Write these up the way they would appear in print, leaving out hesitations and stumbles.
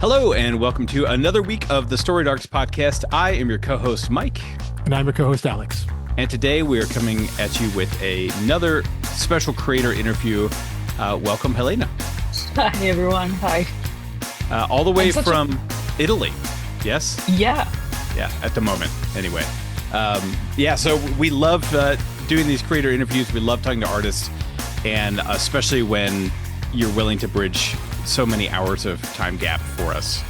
Hello, and welcome to another week of the Story Darks podcast. I am your co-host, Mike. And I'm your co-host, Alex. And today we are coming at you with another special creator interview. Welcome, Helena. Hi, everyone. Hi. All the way from Italy. Yes? Yeah. Yeah, at the moment, anyway. So we love doing these creator interviews. We love talking to artists, and especially when you're willing to bridge so many hours of time gap for us.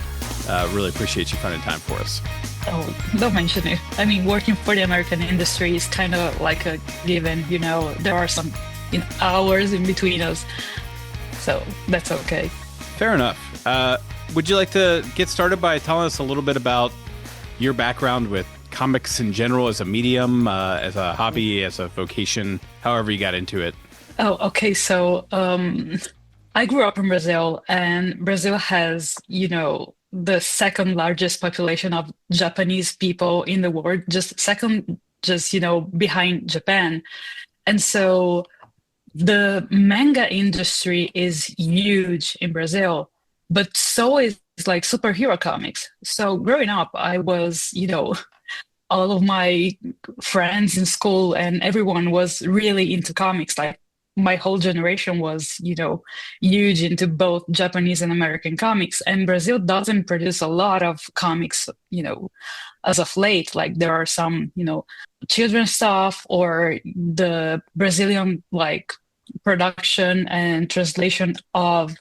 Really appreciate you finding time for us. Oh, don't mention it. I mean, working for the American industry is kind of like a given, there are some hours in between us. So that's okay. Fair enough. Would you like to get started by telling us a little bit about your background with comics in general as a medium, as a hobby, as a vocation, however you got into it? Oh, okay. So I grew up in Brazil, and Brazil has, the second largest population of Japanese people in the world, behind Japan. And so the manga industry is huge in Brazil, but so is like superhero comics. So growing up, I was, all of my friends in school and everyone was really into comics. Like my whole generation was, huge into both Japanese and American comics. And Brazil doesn't produce a lot of comics, as of late. Like there are some, children's stuff, or the Brazilian like production and translation of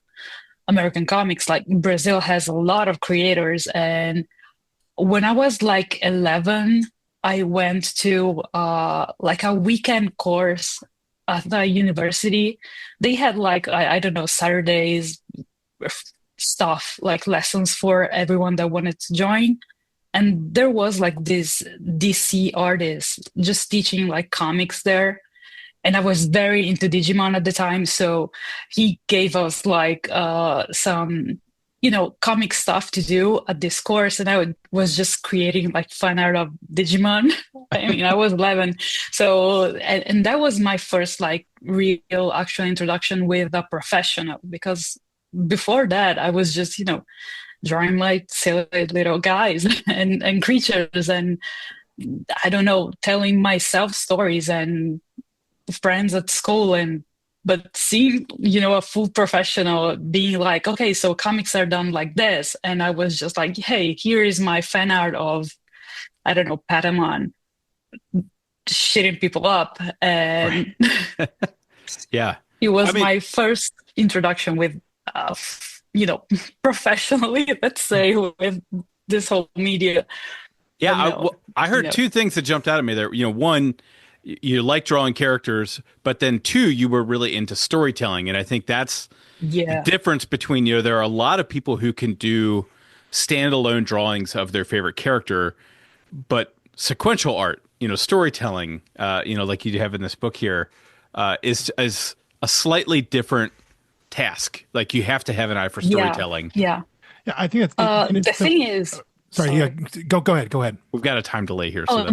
American comics. Like Brazil has a lot of creators. And when I was like 11, I went to like a weekend course at the university. They had like, I don't know, Saturdays stuff, like lessons for everyone that wanted to join. And there was like this DC artist just teaching like comics there. And I was very into Digimon at the time. So he gave us like some, comic stuff to do at this course. And I was just creating like fan art of Digimon. I mean, I was 11. So, and that was my first like real actual introduction with a professional, because before that I was just, drawing like silly little guys and creatures, and I don't know, telling myself stories and friends at school. But seeing, a full professional being like, okay, so comics are done like this. And I was just like, hey, here is my fan art of, I don't know, Patamon shitting people up. And Right. Yeah. It was my first introduction with, professionally, let's say, with this whole media. Yeah. I heard two things that jumped out at me there. One, you like drawing characters, but then two, you were really into storytelling. And I think that's the difference between, there are a lot of people who can do standalone drawings of their favorite character, but sequential art, storytelling, like you have in this book here, is a slightly different task. Like you have to have an eye for storytelling. Yeah. I think that's the thing is, sorry. Yeah, go ahead. We've got a time delay here. So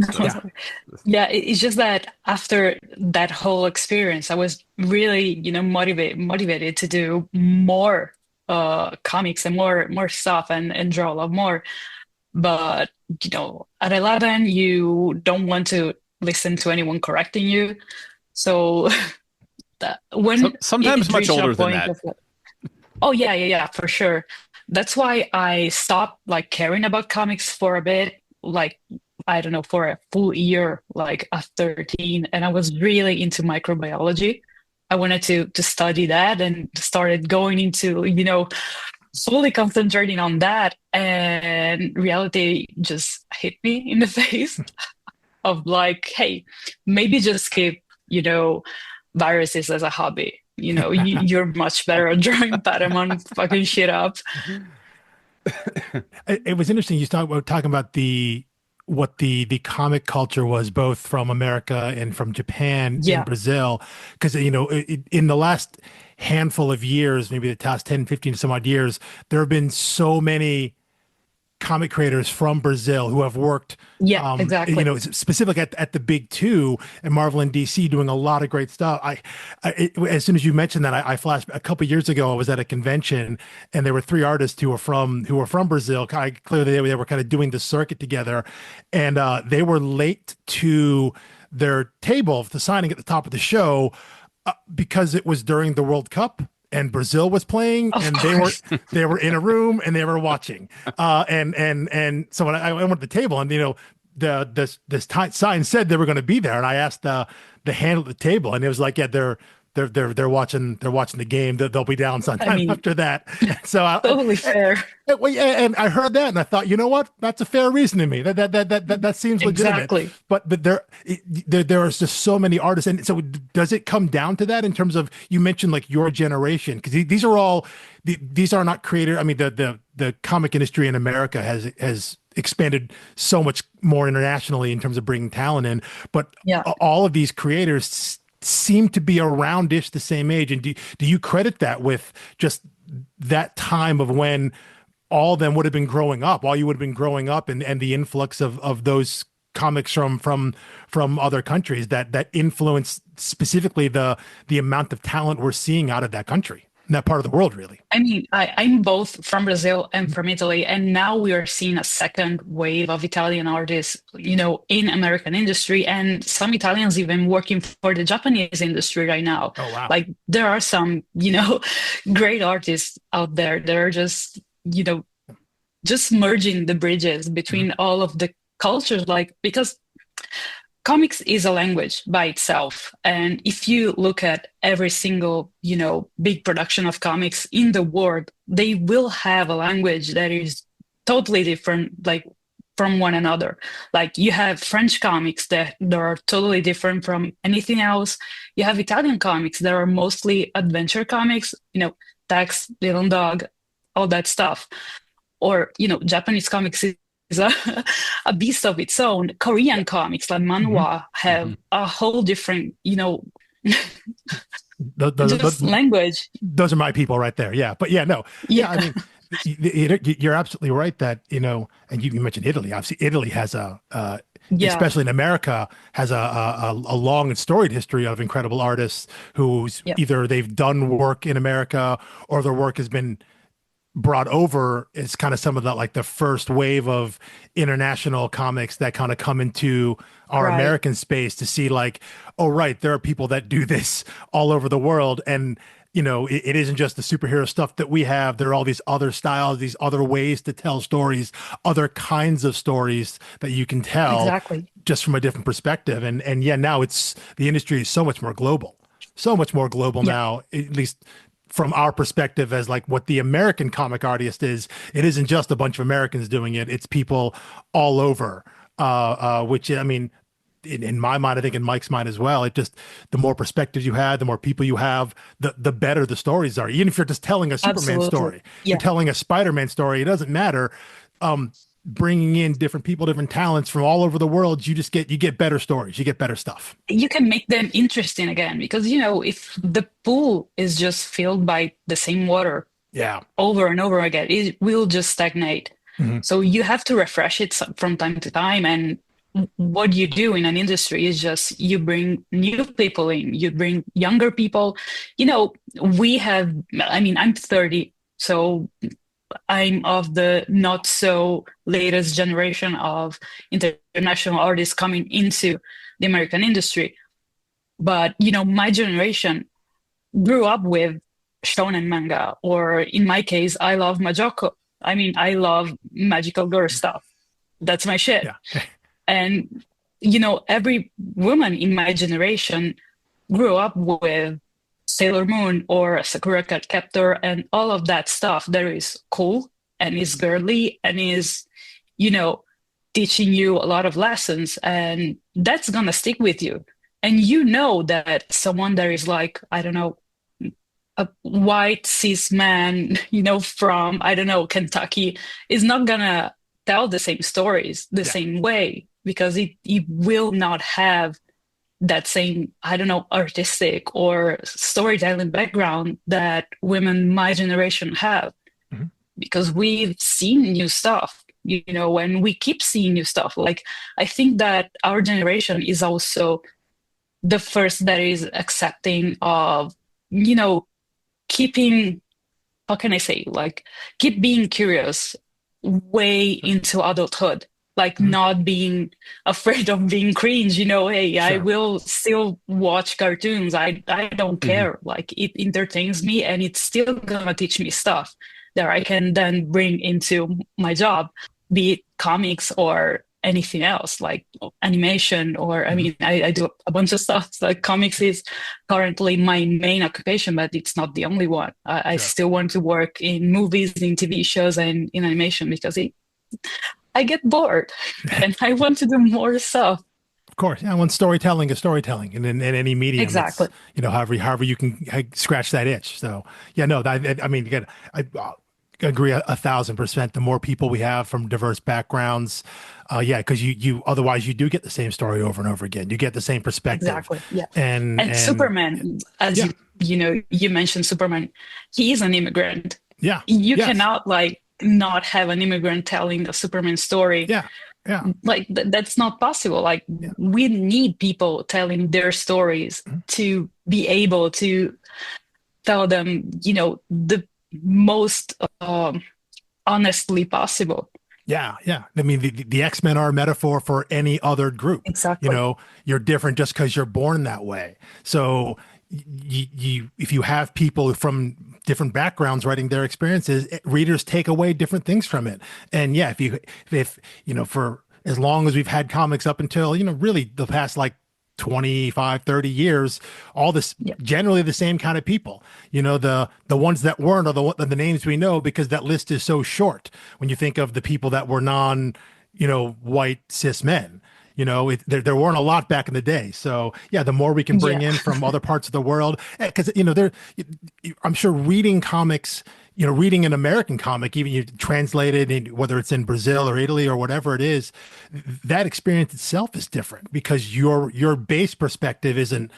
it's just that after that whole experience, I was really, motivated to do more comics and more stuff and draw a lot more. But, at 11, you don't want to listen to anyone correcting you. So when sometimes much older than that. Oh, yeah, for sure. That's why I stopped like caring about comics for a bit, like, I don't know, for a full year, like at 13. And I was really into microbiology. I wanted to study that and started going into, fully concentrating on that. And reality just hit me in the face of like, hey, maybe just keep, viruses as a hobby. You're much better at drawing Patamon fucking shit up. It was interesting. You talking about what the comic culture was, both from America and from Japan and Brazil, because in the last handful of years, maybe the past 10, 15 some odd years, there have been so many comic creators from Brazil who have worked, exactly. you know, specific at the big two and Marvel and DC doing a lot of great stuff. As soon as you mentioned that, I flashed a couple of years ago. I was at a convention and there were three artists who were from Brazil. Clearly they were kind of doing the circuit together, and they were late to their table, the signing at the top of the show, because it was during the World Cup and Brazil was playing, and they were in a room and they were watching. And so when I went to the table, and you know, this sign said they were going to be there, and I asked the hand at the table, and it was like, yeah, they're watching the game. They'll be down sometime after that. So totally fair. And I heard that, and I thought, you know what? That's a fair reason to me. That seems legitimate. Exactly. But there is just so many artists, and so does it come down to that in terms of, you mentioned like your generation, because these are not created. I mean, the comic industry in America has expanded so much more internationally in terms of bringing talent in, but all of these creators seem to be around-ish the same age. And do you credit that with just that time of when all of them would have been growing up, all you would have been growing up, and the influx of those comics from other countries that influence specifically the amount of talent we're seeing out of that country, in that part of the world, really? I mean, I'm both from Brazil and from Italy, and now we are seeing a second wave of Italian artists, you know, in American industry, and some Italians even working for the Japanese industry right now. Oh, wow. Like, there are some, you know, great artists out there that are just, you know, just merging the bridges between all of the cultures, like, because comics is a language by itself. And if you look at every single, you know, big production of comics in the world, they will have a language that is totally different, like, from one another. Like, you have French comics that are totally different from anything else. You have Italian comics that are mostly adventure comics, you know, Tex, Little Dog, all that stuff. Or, you know, Japanese comics is a beast of its own. Korean comics like manhwa have a whole different, you know, language. Those are my people right there. Yeah. But I mean, you're absolutely right that, you know, and you mentioned Italy. Obviously, Italy has especially in America, has a long and storied history of incredible artists who's either they've done work in America or their work has been brought over. It's kind of some of the, like, the first wave of international comics that kind of come into our American space to see, like, oh, right, there are people that do this all over the world. And, you know, it isn't just the superhero stuff that we have. There are all these other styles, these other ways to tell stories, other kinds of stories that you can tell just from a different perspective. And now the industry is so much more global now, at least from our perspective as like what the American comic artist is. It isn't just a bunch of Americans doing it. It's people all over, which, I mean, in my mind, I think in Mike's mind as well, it just, the more perspectives you have, the more people you have, the better the stories are. Even if you're just telling a Superman story, you're telling a Spider-Man story, it doesn't matter. Bringing in different people, different talents from all over the world, you get better stories, you get better stuff. You can make them interesting again, because, you know, if the pool is just filled by the same water over and over again, it will just stagnate. So you have to refresh it from time to time. And what you do in an industry is just, you bring new people in, you bring younger people. You know, I'm 30, so I'm of the not so latest generation of international artists coming into the American industry. But, you know, my generation grew up with shonen manga, or in my case, I love Majoko. I mean, I love magical girl stuff. That's my shit. Yeah. And, you know, every woman in my generation grew up with Sailor Moon or Sakura Card Captor and all of that stuff that is cool and is girly and is, you know, teaching you a lot of lessons, and that's gonna stick with you. And you know that someone that is like, I don't know, a white cis man, you know, from, I don't know, Kentucky, is not gonna tell the same stories the same way, because it will not have that same, I don't know, artistic or storytelling background that women my generation have, because we've seen new stuff. when we keep seeing new stuff. Like, I think that our generation is also the first that is accepting of, keeping, how can I say, like, keep being curious way into adulthood, like not being afraid of being cringe, hey, I will still watch cartoons. I don't care. Like, it entertains me and it's still gonna teach me stuff that I can then bring into my job, be it comics or anything else, like animation, or I mean, I do a bunch of stuff. Like, comics is currently my main occupation, but it's not the only one. I still want to work in movies, in TV shows, and in animation, because I get bored and I want to do more stuff. Of course, yeah. When storytelling is storytelling, and in any medium, exactly. However you can scratch that itch. So yeah, no, I mean, again, I agree 1,000%. The more people we have from diverse backgrounds, because you otherwise you do get the same story over and over again. You get the same perspective. Exactly. Yeah. And Superman, as you mentioned Superman, he is an immigrant. Yeah. You cannot not have an immigrant telling the Superman story. Yeah. Like that's not possible. Like we need people telling their stories to be able to tell them, the most honestly possible. Yeah. I mean, the X-Men are a metaphor for any other group. Exactly. You're different just because you're born that way. So if you have people from different backgrounds writing their experiences, readers take away different things from it. And yeah, if for as long as we've had comics up until, really the past 25, 30 years, all this generally the same kind of people, the ones that weren't are the names we know because that list is so short. When you think of the people that were white cis men, there weren't a lot back in the day. So yeah, the more we can bring in from other parts of the world, because I'm sure reading comics, reading an American comic, even you translate it, whether it's in Brazil or Italy or whatever it is, that experience itself is different because your base perspective isn't.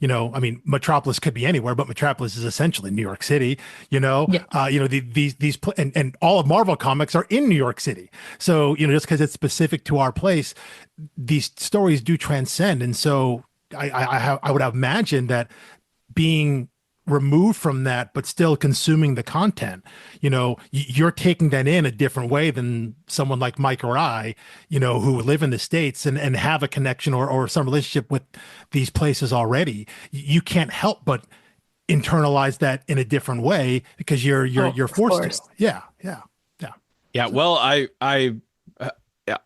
I mean, Metropolis could be anywhere, but Metropolis is essentially New York City. And all of Marvel comics are in New York City. So just because it's specific to our place, these stories do transcend. And so I would imagine that being removed from that, but still consuming the content, you're taking that in a different way than someone like Mike or I, who live in the States and have a connection or some relationship with these places already. You can't help but internalize that in a different way because you're forced to. Yeah. Well,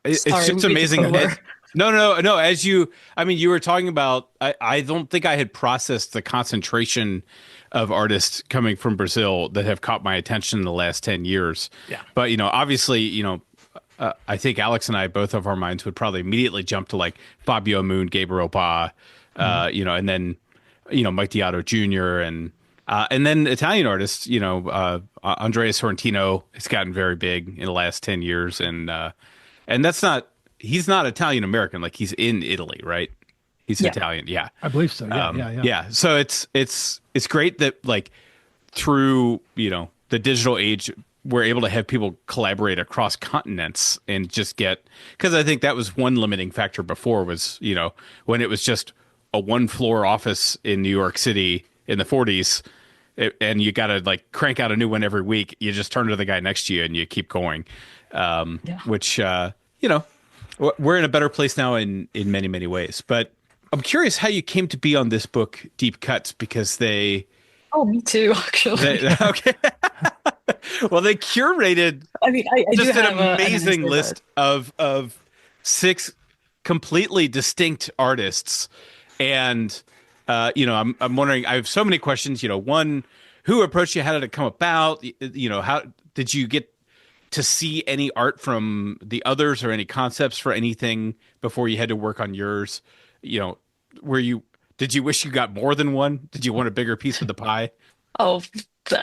it's just amazing. No. You were talking about, I don't think I had processed the concentration of artists coming from Brazil that have caught my attention in the last 10 years. Yeah. But, obviously, I think Alex and I, both of our minds would probably immediately jump to Fabio Moon, Gabriel Ba, and then, Mike Deodato Jr. And then Italian artists, Andrea Sorrentino has gotten very big in the last 10 years. And he's not Italian American, he's in Italy, right? He's Italian. Yeah. I believe so. Yeah. So it's great that through, the digital age, we're able to have people collaborate across continents and just because I think that was one limiting factor before was, when it was just a 1-floor office in New York City in the 40s and you got to crank out a new one every week. You just turn to the guy next to you and you keep going. Which, we're in a better place now in many, many ways. But I'm curious how you came to be on this book, Deep Cuts, because they... Oh, me too, actually. Okay. Well, they curated I just an amazing list of 6 completely distinct artists. And, I'm wondering, I have so many questions. One, who approached you? How did it come about? How did you get to see any art from the others or any concepts for anything before you had to work on yours? Did you wish you got more than one? Did you want a bigger piece of the pie? Oh,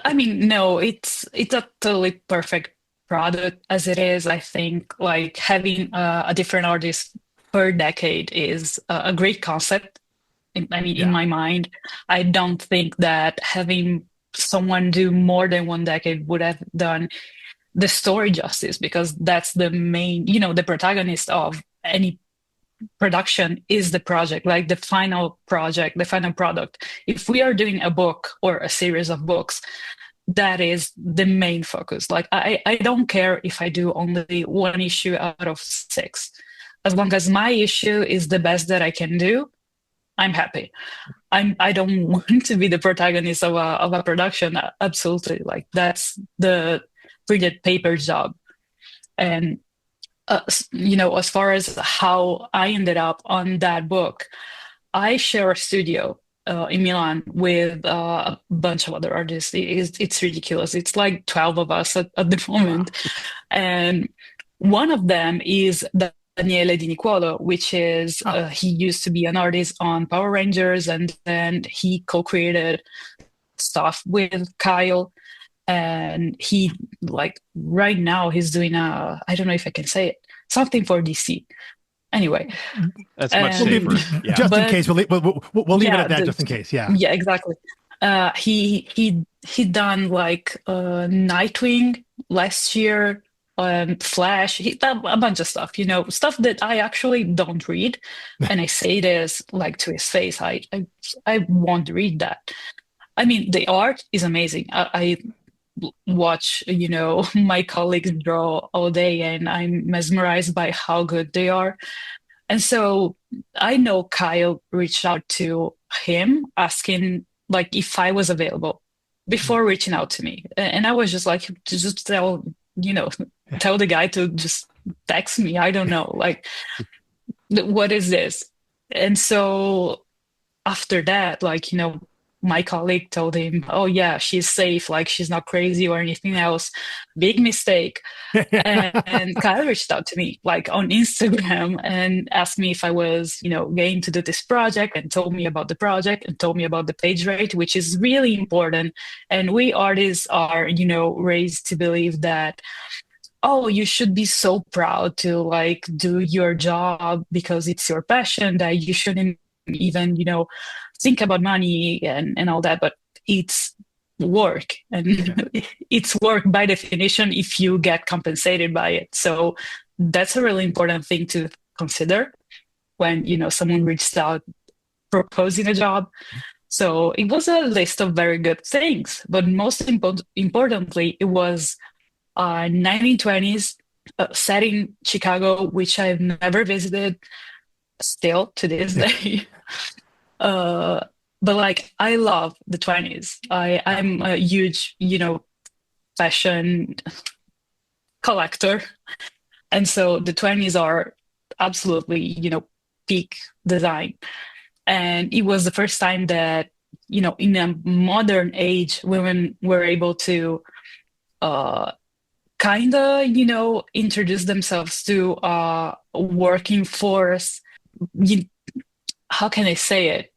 I mean, no, it's a totally perfect product as it is. I think having a different artist per decade is a great concept. In my mind, I don't think that having someone do more than one decade would have done the story justice, because that's the main, the protagonist of any production is the project, like the final project, the final product. If we are doing a book or a series of books, that is the main focus. Like I don't care if I do only one issue out of 6. As long as my issue is the best that I can do, I'm happy. I don't want to be the protagonist of a production. Absolutely. Like that's the printed paper job. And as far as how I ended up on that book, I share a studio in Milan with a bunch of other artists. It's ridiculous. It's like 12 of us at the moment. Wow. And one of them is Daniele Di Nicuolo, which is, he used to be an artist on Power Rangers, and then he co-created stuff with Kyle. And he, like, right now he's doing I don't know if I can say it, something for DC. Anyway, that's much safer. Yeah. Just in case, we'll leave it at that. Just in case, yeah. Yeah, exactly. He done like Nightwing last year, Flash. He done a bunch of stuff. Stuff that I actually don't read, and I say this like to his face. I won't read that. I mean, the art is amazing. I watch, my colleagues draw all day, and I'm mesmerized by how good they are. And so I know Kyle reached out to him asking like if I was available before reaching out to me. And I was just like, just tell the guy to just text me. I don't know, like, what is this? And so after that, like, my colleague told him, oh yeah, she's safe, like she's not crazy or anything else. Big mistake. And Kyle reached out to me like on Instagram and asked me if I was, game to do this project, and told me about the project and told me about the page rate, which is really important. And we artists are, raised to believe that, oh, you should be so proud to like do your job because it's your passion, that you shouldn't even, think about money and all that. But it's work, and it's work by definition if you get compensated by it. So that's a really important thing to consider when, someone reached out proposing a job. So it was a list of very good things, but most importantly, it was 1920s set in Chicago, which I've never visited still to this day. But like, I love the 20s. I'm a huge, fashion collector. And so the 20s are absolutely, peak design. And it was the first time that, in a modern age, women were able to kind of, introduce themselves to working force. How can I say it?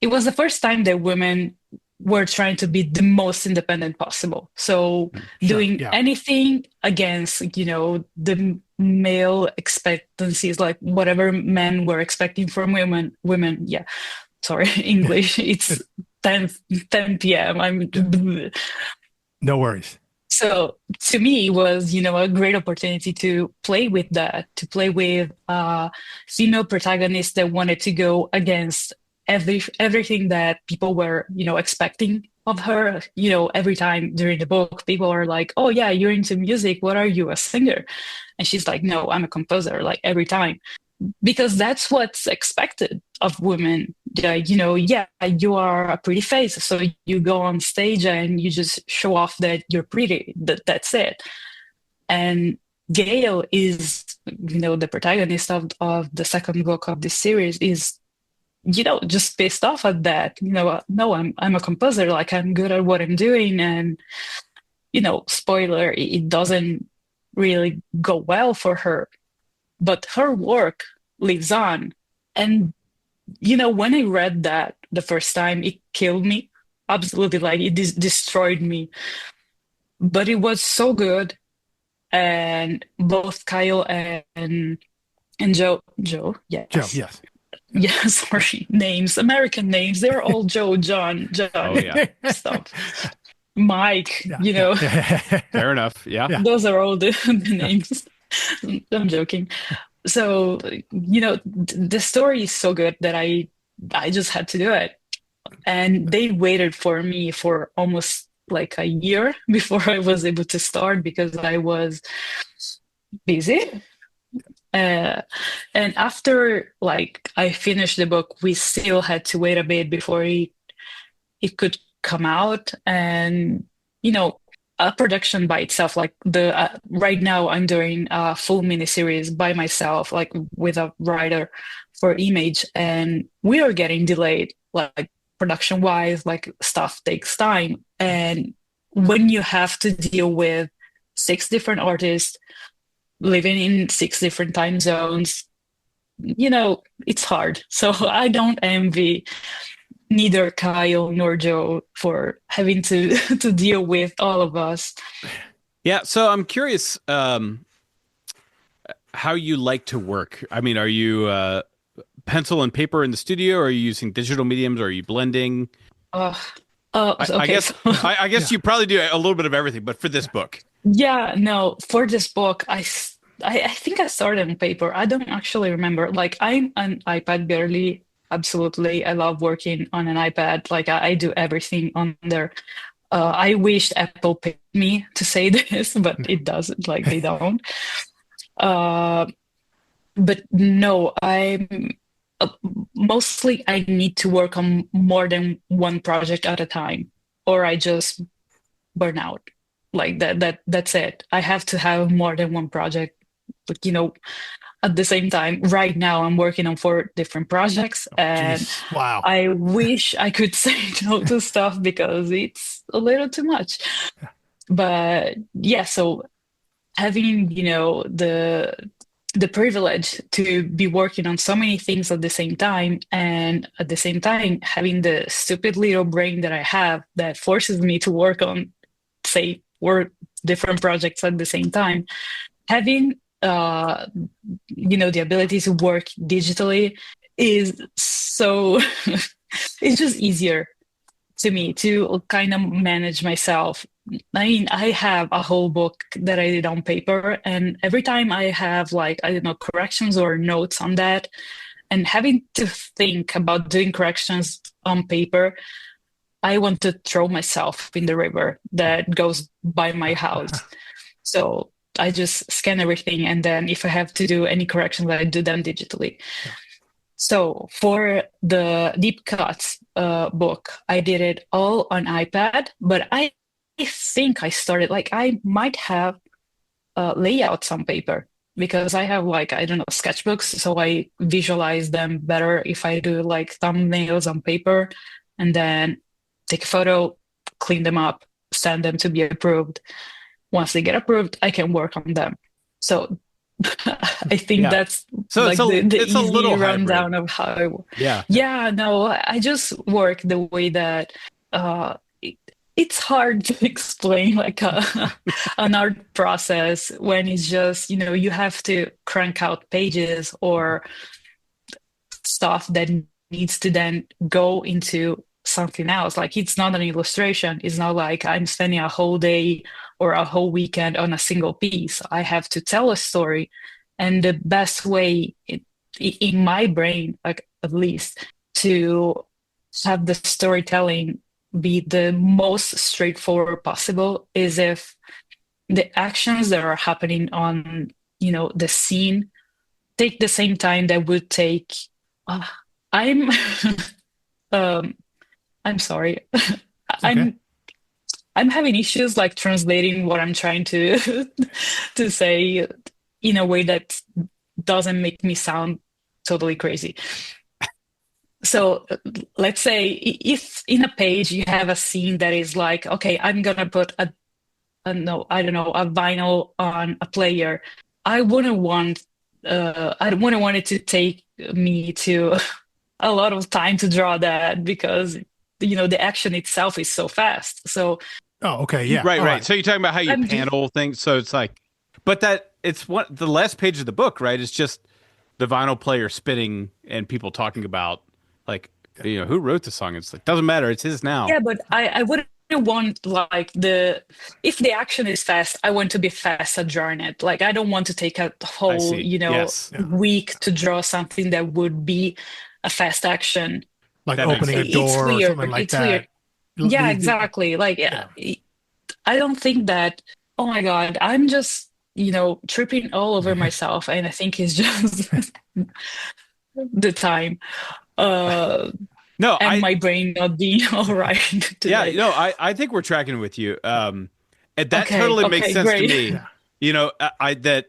It was the first time that women were trying to be the most independent possible. So doing anything against, the male expectancies, like whatever men were expecting from women. Yeah, sorry, English. It's 10 p.m. No worries. So to me, it was, a great opportunity to play with that, to play with female protagonists that wanted to go against everything that people were, expecting of her. Every time during the book, people are like, oh yeah, you're into music. What are you, a singer? And she's like, no, I'm a composer, like every time. Because that's what's expected of women. You are a pretty face, so you go on stage and you just show off that you're pretty. That's it. And Gail is, the protagonist of the second book of this series, is, just pissed off at that. No, I'm a composer. Like, I'm good at what I'm doing, and spoiler, it doesn't really go well for her. But her work lives on. And, when I read that the first time, it killed me. Absolutely. Like, it destroyed me. But it was so good. And both Kyle and Joe, yes. Joe, yes. Yeah, sorry, names, American names. They're all Joe, John, oh, yeah. stuff. Mike, Yeah, you yeah, know, Fair enough. Yeah. yeah. those are all the names. I'm joking. So, the story is so good that I just had to do it. And they waited for me for almost like a year before I was able to start because I was busy. Uh, and after like I finished the book, we still had to wait a bit before it could come out. And a production by itself, like the right now I'm doing a full miniseries by myself, like with a writer for Image, and we are getting delayed, like production wise, like stuff takes time. And when you have to deal with six different artists living in six different time zones, it's hard. So I don't envy neither Kyle nor Joe for having to to deal with all of us. Yeah. So I'm curious how you like to work. I mean, are you pencil and paper in the studio? Or are you using digital mediums? Or are you blending? Uh, I okay, guess so I guess Yeah. you probably do a little bit of everything, but for this book. yeah, no, for this book, I think I started on paper. I don't actually remember. Like, I'm an iPad girly. Absolutely. I love working on an iPad. Like, I do everything on there. I wished Apple paid me to say this, but it doesn't. Like, they don't. Uh, but no, I'm uh, mostly I need to work on more than one project at a time, or I just burn out. Like that's it. I have to have more than one project, like, at the same time. Right now I'm working on four different projects, and Jeez. Wow. I wish I could say no to stuff because it's a little too much. But yeah, so having, the privilege to be working on so many things at the same time, and at the same time having the stupid little brain that I have that forces me to work on, say, four different projects at the same time, having the ability to work digitally is so it's just easier to me to kind of manage myself. I mean, I have a whole book that I did on paper, and every time I have, like, I don't know, corrections or notes on that, and having to think about doing corrections on paper, I want to throw myself in the river that goes by my house. So I just scan everything, and then if I have to do any corrections, I do them digitally. Yeah. So for the Deep Cuts book, I did it all on iPad, but I think I started, like, I might have layouts on paper because I have, like, I don't know, sketchbooks, so I visualize them better if I do like thumbnails on paper and then take a photo, clean them up, send them to be approved. Once they get approved, I can work on them. So I think Yeah. that's So like the it's a easy little hybrid. rundown of how I work. Yeah. Yeah, no, I just work the way that it, it's hard to explain, like an art process when it's just, you have to crank out pages or stuff that needs to then go into something else. Like, it's not an illustration. It's not like I'm spending a whole day or a whole weekend on a single piece. I have to tell a story. And the best way in my brain, like, at least, to have the storytelling be the most straightforward possible is if the actions that are happening on, the scene take the same time that would take. Uh, I'm um, I'm sorry. It's okay. I'm I'm having issues like translating what I'm trying to to say in a way that doesn't make me sound totally crazy. So let's say if in a page you have a scene that is like, okay, I'm gonna put no, I don't know, a vinyl on a player. I wouldn't want I wouldn't want it to take me to a lot of time to draw that because the action itself is so fast. So Oh, okay. Yeah. Right, All right. right. So you're talking about how you I'm just panel things. So it's like, but that it's the last page of the book, right? It's just the vinyl player spinning and people talking about, like, who wrote the song. It's like, doesn't matter. It's his now. yeah, but I wouldn't want like if the action is fast, I want to be fast at drawing it. Like I don't want to take a I whole, see. Yes. week to draw something that would be a fast action. Like That makes opening a sense. It's door or weird. something like It's weird. that. Yeah, exactly. Like I don't think that, oh my God, I'm just, tripping all over myself. And I think it's just the time. No, And my brain not being all right yeah, today. I think we're tracking with you. And that Okay, totally makes sense to great. me. Yeah. That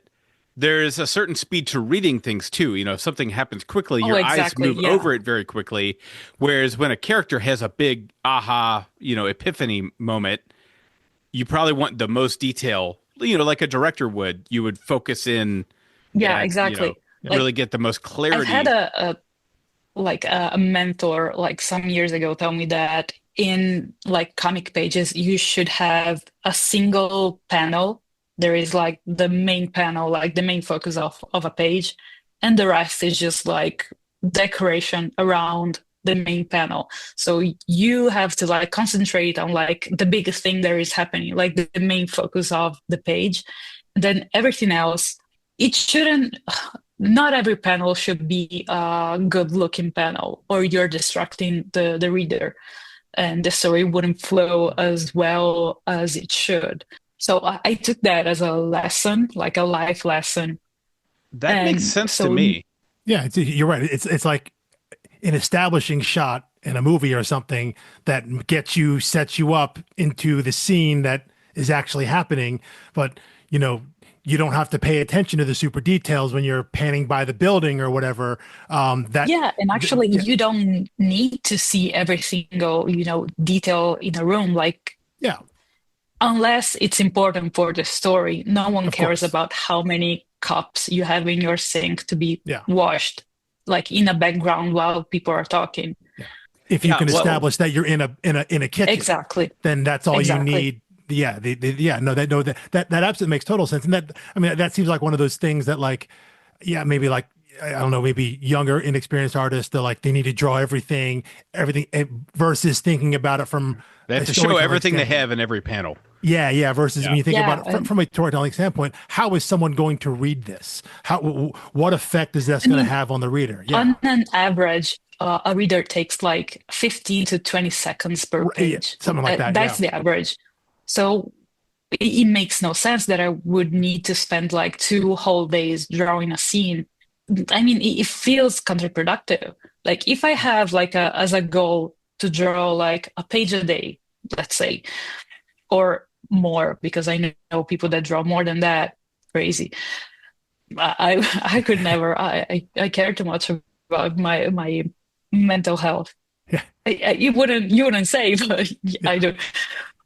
there is a certain speed to reading things too. If something happens quickly, Oh, your eyes exactly. move Yeah. over it very quickly. Whereas when a character has a big aha, epiphany moment, you probably want the most detail, like a director would. You would focus in Yeah, and, exactly. Like really get the most I had clarity. a mentor like some years ago tell me that in like comic pages you should have a single panel. There is like the main panel, like the main focus of a page, and the rest is just like decoration around the main panel. So you have to like concentrate on like the biggest thing that is happening, like the main focus of the page. And then everything else, it shouldn't, not every panel should be a good looking panel or you're distracting the reader and the story wouldn't flow as well as it should. So I took that as a lesson, like a life lesson. That makes And sense to so, me. Yeah, you're right. It's like an establishing shot in a movie or something that sets you up into the scene that is actually happening. But, you don't have to pay attention to the super details when you're panning by the building or whatever. yeah, and actually Yeah, you don't need to see every single, detail in a room. Like yeah, unless it's important for the story, no one of cares course. about how many cups you have in your sink to be Yeah, washed, like in a background while people are talking. yeah. If you Yeah, can well, establish that you're in a kitchen, Exactly. then that's all you Exactly. need. Yeah, yeah, no, that absolutely makes total sense. And that seems like one of those things that like, yeah, maybe like, I don't know, maybe younger, inexperienced artists, they need to draw everything versus thinking about it from they have a to show storytelling everything they standpoint. have in every panel. Yeah. Versus when Yeah. you think Yeah. about it from a storytelling standpoint, how is someone going to read this? What effect is this I going to mean, have on the reader? Yeah, on an average, a reader takes like 15 to 20 seconds per Yeah, page. something like that. That's Yeah, the average. So it makes no sense that I would need to spend like 2 whole days drawing a scene. I mean, it feels counterproductive. Like if I have like as a goal to draw like a page a day, let's say, or more, because I know people that draw more than that. Crazy. I could never. I care too much about my mental health. yeah, You wouldn't say, but I yeah. do.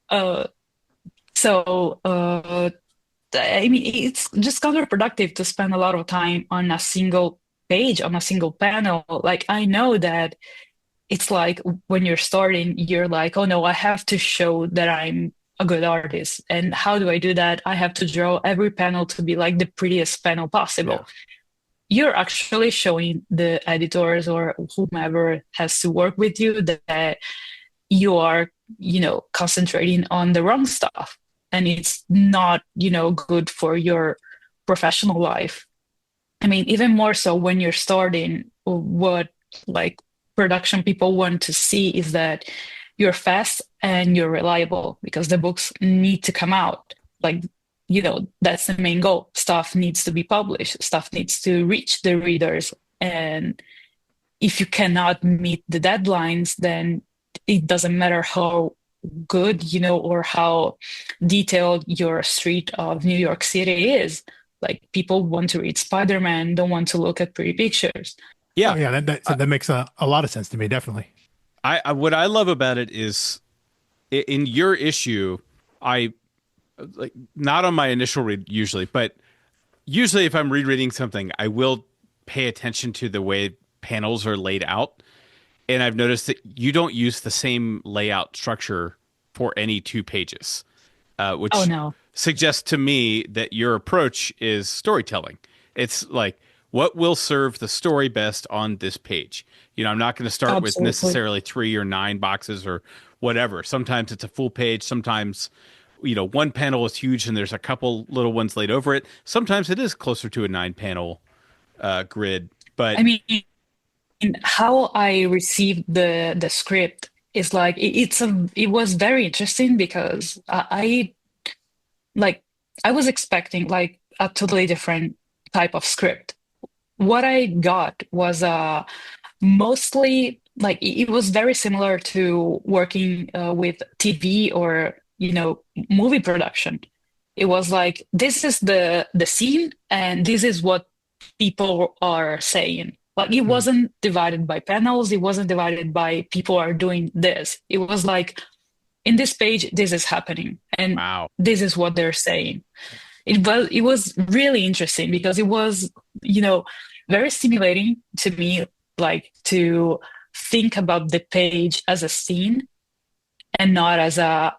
Uh, so I mean, it's just counterproductive to spend a lot of time on a single page, on a single panel. Like I know that it's like when you're starting, you're like, oh no, I have to show that I'm a good artist. And how do I do that? I have to draw every panel to be like the prettiest panel Yeah. possible. You're actually showing the editors or whomever has to work with you that you are, concentrating on the wrong stuff. And it's not, good for your professional life. I mean, even more so when you're starting, what like production people want to see is that you're fast and you're reliable because the books need to come out. Like, that's the main goal. Stuff needs to be published, stuff needs to reach the readers. And if you cannot meet the deadlines, then it doesn't matter how good, or how detailed your street of New York City is. Like people want to read Spider-Man, don't want to look at pretty pictures. Oh Yeah. yeah, that makes a lot of sense to me, definitely. What I love about it is in your issue, I like not on my initial read usually, but usually if I'm rereading something, I will pay attention to the way panels are laid out. And I've noticed that you don't use the same layout structure for any two pages, Oh which no. suggests to me that your approach is storytelling. It's like, what will serve the story best on this page? I'm not going to start with Absolutely. necessarily 3 or 9 boxes or whatever. Sometimes it's a full page. Sometimes, one panel is huge and there's a couple little ones laid over it. Sometimes it is closer to a 9 panel grid. But I mean, how I received the script is like it was very interesting because I was expecting like a totally different type of script. What I got was mostly like it was very similar to working with TV or movie production. It was like this is the scene and this is what people are saying. Like it wasn't divided by panels, it wasn't divided by people are doing this. It was like in this page this is happening and wow. This is what they're saying. It was really interesting because it was very stimulating to me, like to think about the page as a scene and not as a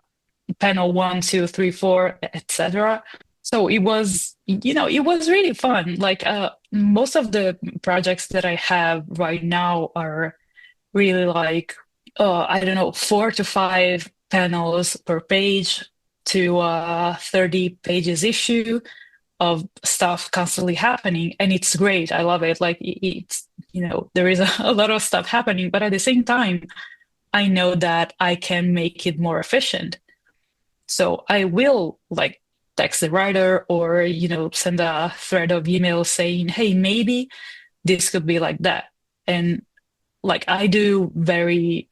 panel 1, 2, 3, 4, etc. So it was it was really fun. Like most of the projects that I have right now are really like I don't know, 4 to 5 panels per page to 30 pages issue of stuff constantly happening, and it's great. I love it. Like it's there is a lot of stuff happening, but at the same time I know that I can make it more efficient. So I will like text the writer or send a thread of email saying, hey, maybe this could be like that. And like I do very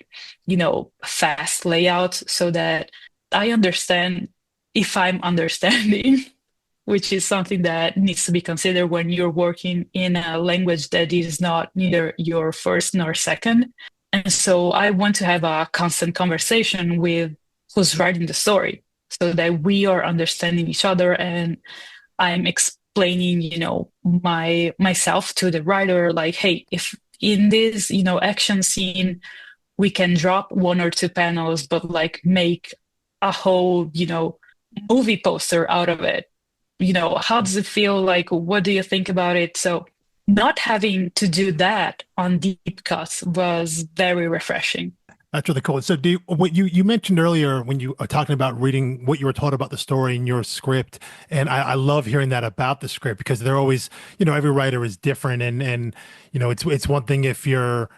fast layouts so that I understand if I'm understanding, which is something that needs to be considered when you're working in a language that is not neither your first nor second. And so I want to have a constant conversation with who's writing the story so that we are understanding each other and I'm explaining, myself to the writer, like, hey, if in this, action scene, we can drop 1 or 2 panels, but like make a whole, movie poster out of it. How does it feel? Like, what do you think about it? So not having to do that on deep cuts was very refreshing. That's really cool. So what you mentioned earlier when you were talking about reading what you were taught about the story in your script, and I love hearing that about the script because they're always, every writer is different, and it's one thing if you're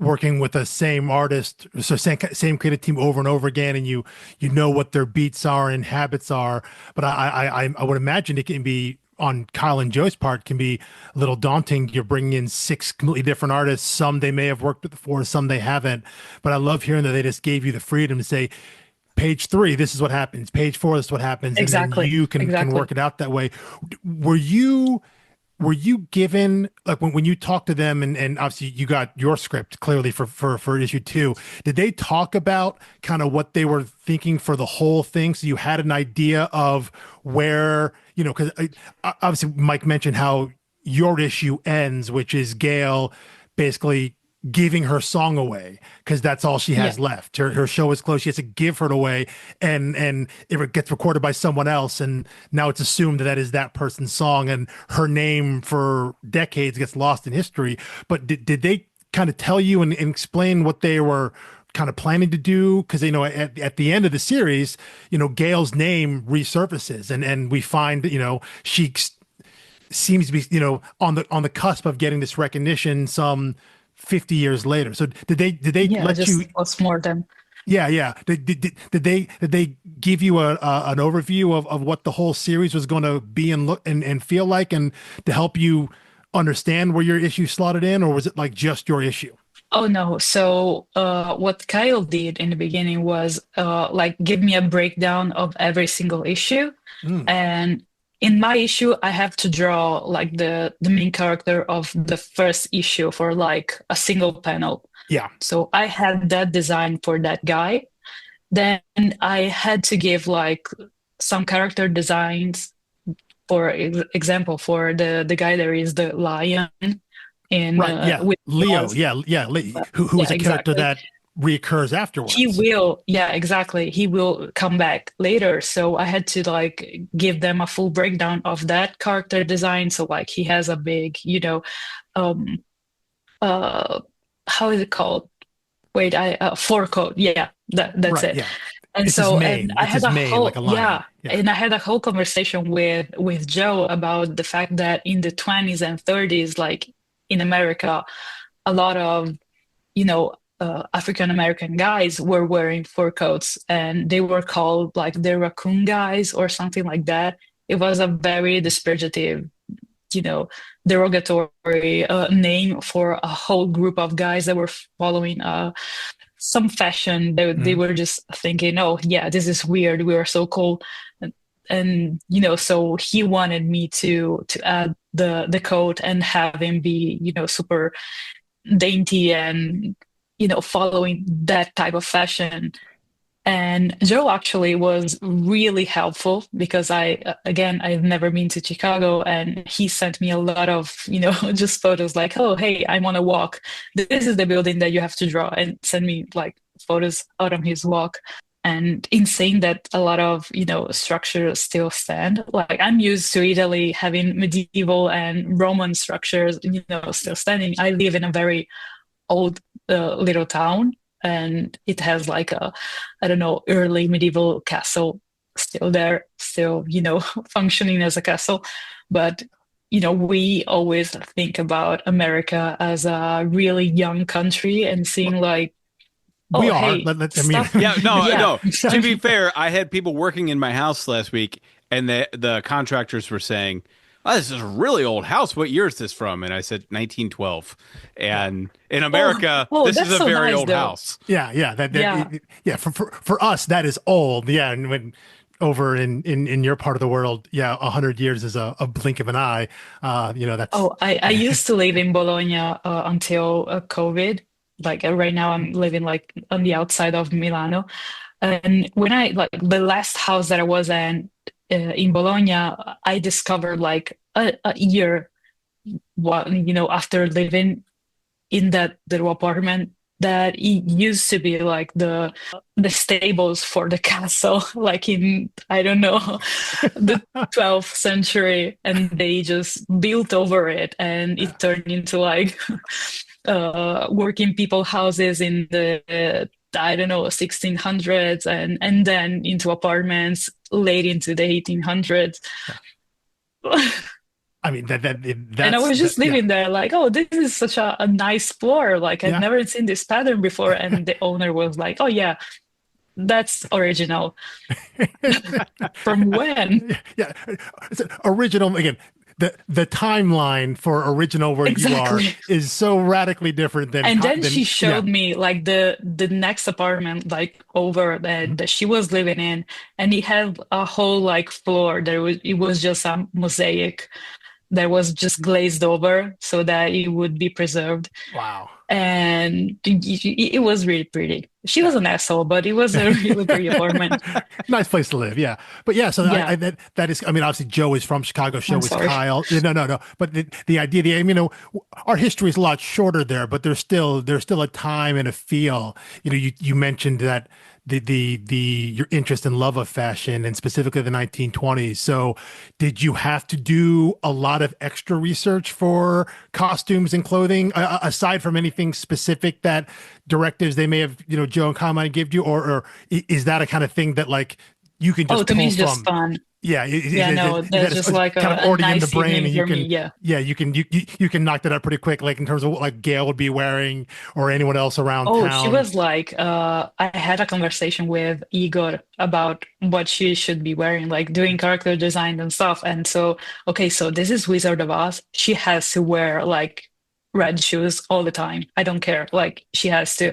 working with the same artist, so same creative team over and over again, and you know what their beats are and habits are. But I would imagine it can be on Kyle and Joe's part can be a little daunting. You're bringing in 6 completely different artists. Some they may have worked with before, some they haven't. But I love hearing that they just gave you the freedom to say, page 3, this is what happens. Page 4, this is what happens. Exactly. And then you can work it out that way. Were you given, like when you talked to them and obviously you got your script clearly for issue 2, did they talk about kind of what they were thinking for the whole thing? So you had an idea of where, because obviously Mike mentioned how your issue ends, which is Gail basically giving her song away because that's all she has left. Her show is closed. She has to give her away, and it gets recorded by someone else, and now it's assumed that is that person's song, and her name for decades gets lost in history. But did they kind of tell you and explain what they were kind of planning to do? Because at the end of the series, Gail's name resurfaces, and we find she seems to be on the cusp of getting this recognition some 50 years later. So did they let you postmortem? Yeah. Did they give you an overview of what the whole series was going to be and look and feel like, and to help you understand where your issue slotted in, or was it like just your issue? Oh no. So what Kyle did in the beginning was like give me a breakdown of every single issue. And in my issue, I have to draw like the main character of the first issue for like a single panel. Yeah. So I had that design for that guy. Then I had to give like some character designs, for example, for the guy there is the lion in with Leo. Who is a character that reoccurs afterwards. He will, exactly. He will come back later. So I had to like give them a full breakdown of that character design. So like he has a big, how is it called? Wait, forecoat. Yeah, That's Right. it. Yeah. And It's his so, and mane. I It's had his a mane, like whole, a lion. yeah, Yeah. and I had a whole conversation with Joe about the fact that in the 20s and 30s, like in America, a lot of, African American guys were wearing fur coats, and they were called like the raccoon guys or something like that. It was a very disparaging, you know, derogatory name for a whole group of guys that were following some fashion. They were just thinking, oh yeah, this is weird. We are so cool. And so he wanted me to add the coat and have him be, super dainty and, following that type of fashion. And Joe actually was really helpful because I've never been to Chicago, and he sent me a lot of, just photos like, oh, hey, I'm on a walk. This is the building that you have to draw, and send me like photos out of his walk. And in saying that a lot of, structures still stand, like I'm used to Italy having medieval and Roman structures, still standing. I live in a very old little town, and it has like a, I don't know, early medieval castle still there, still, functioning as a castle. But, we always think about America as a really young country and seeing like, We oh, are. hey, I mean, stuff. Yeah, no, Yeah. no. To be fair, I had people working in my house last week, and the contractors were saying, "Oh, this is a really old house. What year is this from?" And I said 1912. And in America, this is That's a so very nice old though. house. yeah. Yeah. Yeah. For us, that is old. Yeah. And when over in your part of the world, yeah, 100 years is a blink of an eye. That's Oh, I used to live in Bologna until COVID. Like right now, I'm living like on the outside of Milano. And when I like the last house that I was in Bologna, I discovered like a year, after living in that little apartment, that it used to be like the stables for the castle, like in, I don't know, the 12th century, and they just built over it, and it turned into like working people houses in the I don't know, 1600s, and then into apartments late into the 1800s. I mean And I that's was just yeah. living there like, oh, this is such a nice floor. Like I've Yeah. never seen this pattern before. And the owner was like, oh yeah, that's original. From when? Yeah. It's original again. The timeline for original where you are Exactly. is so radically different And then she yeah. showed me like the next apartment like over that she was living in, and it had a whole like floor. It was just a mosaic that was just glazed over so that it would be preserved. Wow. And it was really pretty. She was an asshole, but it was a really pretty apartment. Nice place to live, yeah. But yeah, so Yeah, that is. I mean, obviously, Joe is from Chicago. So I'm is sorry. Kyle. No, no, no. But the idea, our history is a lot shorter there, but there's still a time and a feel. You mentioned that the your interest and love of fashion, and specifically the 1920s. So did you have to do a lot of extra research for costumes and clothing, aside from anything specific that directives they may have, Joe and Kyle might have given you, or is that a kind of thing that like you can Oh, just to me, pull it's just from? fun. Yeah, Yeah, no, that's just is like kind of a already in the nice brain, evening and you for me. can, Yeah. yeah, you can knock that out pretty quick, like in terms of what like Gail would be wearing or anyone else around Oh, she town. was like, I had a conversation with Igor about what she should be wearing, like doing character design and stuff. And so, okay, so this is Wizard of Oz. She has to wear like red shoes all the time. I don't care. Like she has to.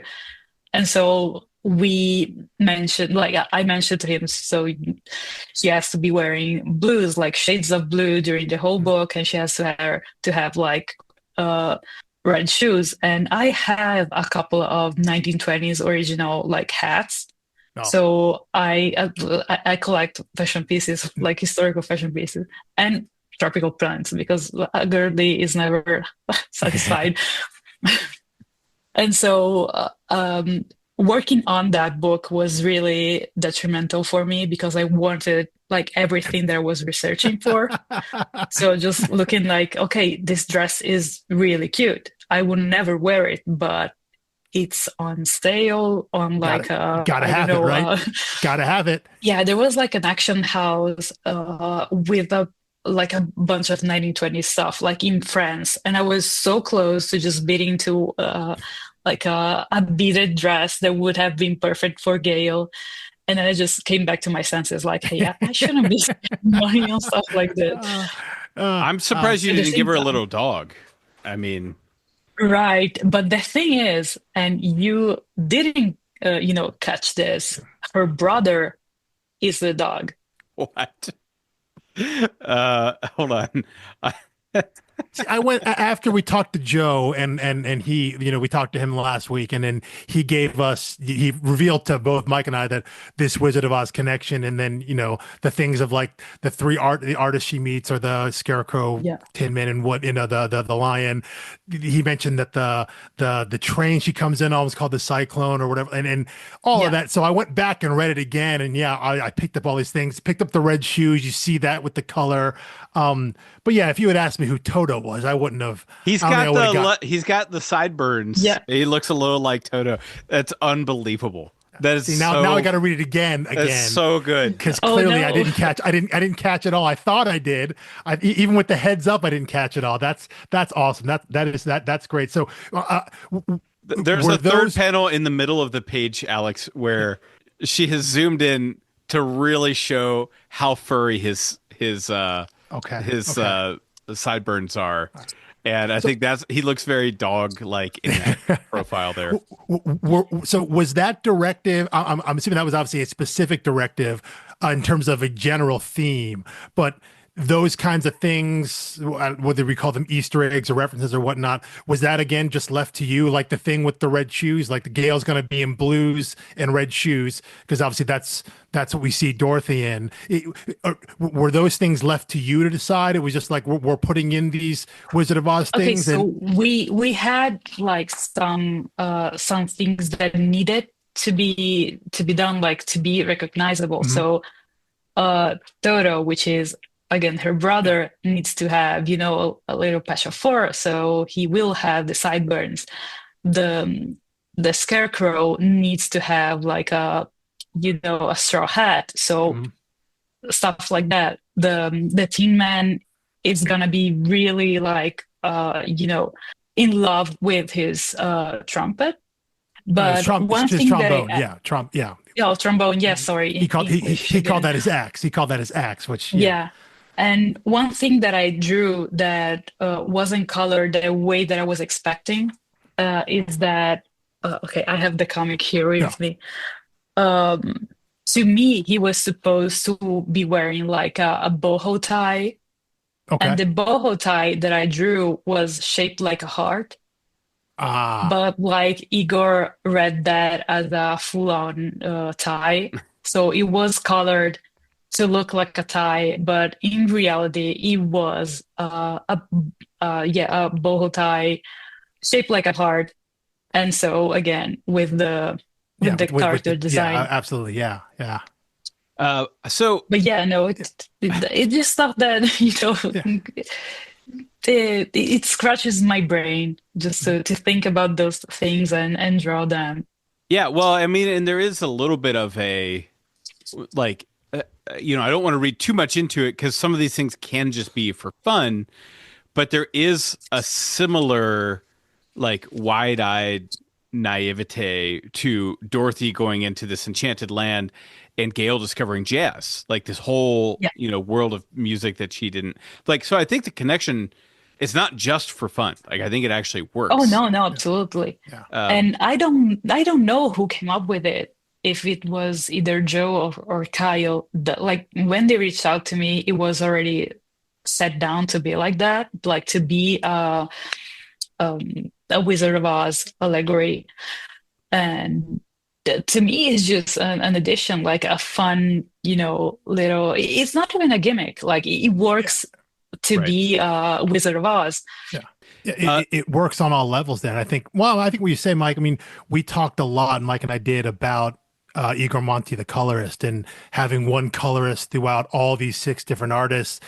And so we mentioned, like I mentioned to him, so she has to be wearing blues, like shades of blue during the whole book, and she has to have like uh red shoes. And I have a couple of 1920s original like hats. No. So I collect fashion pieces, like historical fashion pieces, and tropical plants because a girly is never satisfied. And so, working on that book was really detrimental for me because I wanted like everything that I was researching for. So just looking like, okay, this dress is really cute. I would never wear it, but it's on sale on like Gotta I don't have it, know right? Gotta have it. yeah, there was like an auction house with a like a bunch of 1920s stuff like in France, and I was so close to just bidding to like a beaded dress that would have been perfect for Gail. And then I just came back to my senses, like, hey, I shouldn't be spending money on stuff like this. I'm surprised you At the didn't give same her a time, little dog. I mean, right. But the thing is, and you didn't, catch this. Her brother is the dog. what? Hold on. I, See, I went after we talked to Joe and he, we talked to him last week, and then he revealed to both Mike and I that this Wizard of Oz connection, and then the things of like the artists she meets, or the Scarecrow, Yeah. Tin Man, and what the lion. He mentioned that the train she comes in on was called the Cyclone or whatever, and all of that. So I went back and read it again, and I picked up all these things, picked up the red shoes. You see that with the color. But yeah, if you had asked me who Toto was, I wouldn't have. he's got the sideburns. Yeah. He looks a little like Toto. That's unbelievable. That is See, now I got to read it again. That's so good. Because Oh, clearly no. I didn't catch it all. I thought I did. Even with the heads up, I didn't catch it all. That's awesome. That's great. So There's a third panel in the middle of the page, Alex, where she has zoomed in to really show how furry his sideburns are. And I think he looks very dog-like in that profile there. So was that directive? I'm assuming that was obviously a specific directive in terms of a general theme, but those kinds of things, whether we call them Easter eggs or references or whatnot, was that again just left to you? Like the thing with the red shoes, like the Gale's going to be in blues and red shoes, because obviously that's what we see Dorothy in. Were those things left to you to decide? It was just like we're putting in these Wizard of Oz things. Okay, so we had like some things that needed to be done, like to be recognizable. Mm-hmm. So Toto, which is again her brother, needs to have a little patch of fur, so he will have the sideburns. The Scarecrow needs to have like a straw hat, so stuff like that. The Tin Man is gonna be really like in love with his trumpet. But one his thing trombone, that trombone. Yeah, sorry. He called that his axe. He called that his axe, which yeah. And one thing that I drew that wasn't colored the way that I was expecting is that okay, I have the comic here with me. To me, he was supposed to be wearing like a boho tie. Okay. And the boho tie that I drew was shaped like a heart. But like Igor read that as a full-on tie. So it was colored to look like a tie, but in reality, it was a boho tie shaped like a heart. And so again, with the character design, absolutely, yeah. But yeah, no, it just stuff that it scratches my brain just to think about those things and draw them. Yeah, well, I mean, and there is a little bit of a like. I don't want to read too much into it because some of these things can just be for fun, but there is a similar like wide-eyed naivete to Dorothy going into this enchanted land and Gale discovering jazz, like this whole world of music that she didn't like. So I think the connection is not just for fun. Like I think it actually works. Oh no, absolutely. Yeah. And I don't know who came up with it. If it was either Joe or Kyle, like when they reached out to me, it was already set down to be like that, like to be a Wizard of Oz allegory. And to me, it's just an addition, like a fun, little. It's not even a gimmick. Like it works to be a Wizard of Oz. Yeah. It works on all levels. Then I think what you say, Mike. I mean, we talked a lot, Mike and I did, about Igor Monti, the colorist, and having one colorist throughout all these 6 different artists.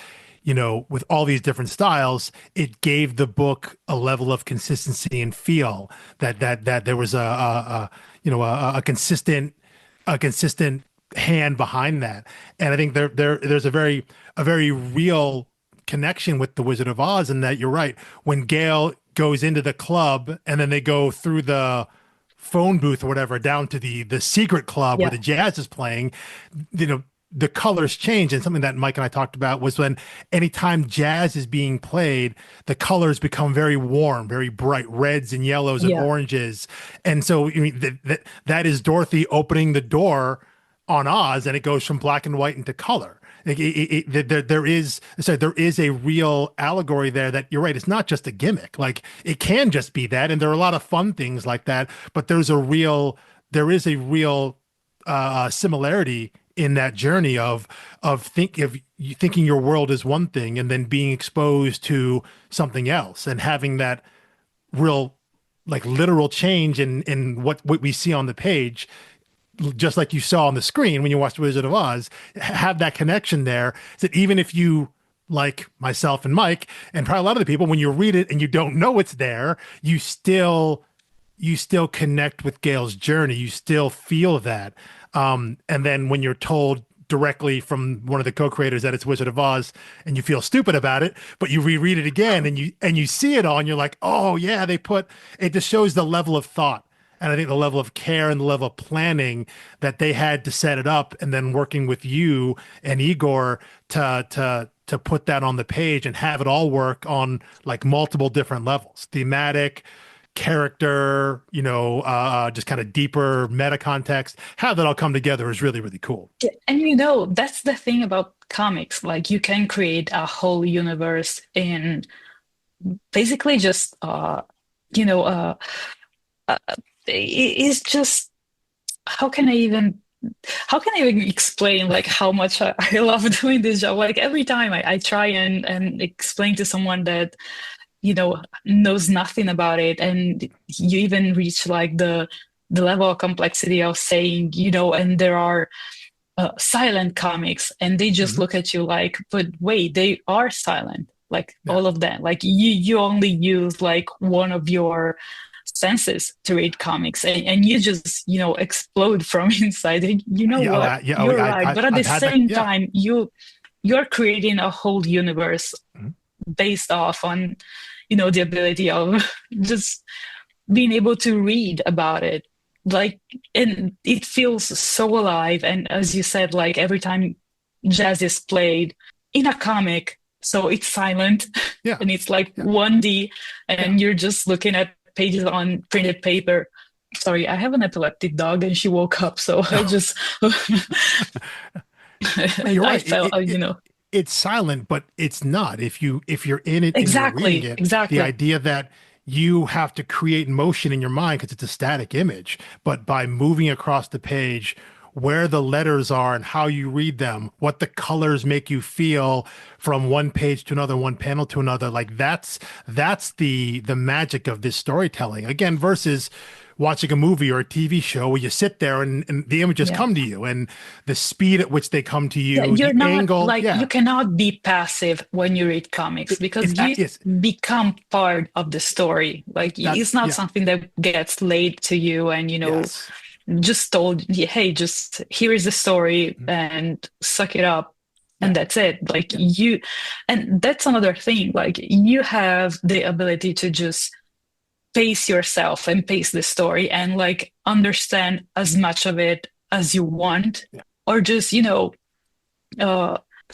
with all these different styles, it gave the book a level of consistency and feel that there was a consistent hand behind that. And I think there's a very real connection with the Wizard of Oz, in that you're right. When Gale goes into the club and then they go through the phone booth or whatever down to the secret club where the jazz is playing, the colors change. And something that Mike and I talked about was when anytime jazz is being played, the colors become very warm, very bright reds and yellows and oranges. And so that is Dorothy opening the door on Oz, and it goes from black and white into color. There is a real allegory there that you're right. It's not just a gimmick. Like, it can just be that. And there are a lot of fun things like that, but there is a real similarity in that journey of thinking your world is one thing and then being exposed to something else and having that real, like, literal change in what we see on the page, just like you saw on the screen when you watched Wizard of Oz. Have that connection there, so that even if you, like myself and Mike and probably a lot of the people, when you read it and you don't know it's there, you still connect with Gale's journey. You still feel that. And then when you're told directly from one of the co-creators that it's Wizard of Oz, and you feel stupid about it, but you reread it again and you see it all, and you're like, oh yeah, it just shows the level of thought. And I think the level of care and the level of planning that they had to set it up, and then working with you and Igor to put that on the page and have it all work on, like, multiple different levels, thematic, character, just kind of deeper meta context. How that all come together is really, really cool. And that's the thing about comics. Like, you can create a whole universe in basically just it's just, how can I even explain, like, how much I love doing this job? Like, every time I try and explain to someone that knows nothing about it, and you even reach, like, the level of complexity of saying, and there are silent comics, and they just look at you like, but wait, they are silent, like, all of them. Like, you only use, like, one of your senses to read comics, and you just explode from inside. And you're right. But at the same time, you're creating a whole universe based off on the ability of just being able to read about it, like, and it feels so alive. And as you said, like, every time jazz is played in a comic, so it's silent, and it's like 1D, and you're just looking at pages on printed paper. Sorry, I have an epileptic dog, and she woke up, so I just you're right. It's silent, but it's not. If you're in it, exactly, and you're reading it, exactly. The idea that you have to create motion in your mind because it's a static image, but by moving across the page, where the letters are and how you read them, what the colors make you feel from one page to another, one panel to another, like, that's the magic of this storytelling. Again, versus watching a movie or a TV show where you sit there and the images come to you, and the speed at which they come to you, you're not angle, like, you cannot be passive when you read comics, because you become part of the story. Like, it's not something that gets laid to you and just told, hey, just here is the story and suck it up, and that's it. Like, and that's another thing, like, you have the ability to just pace yourself and pace the story and, like, understand as much of it as you want. Or just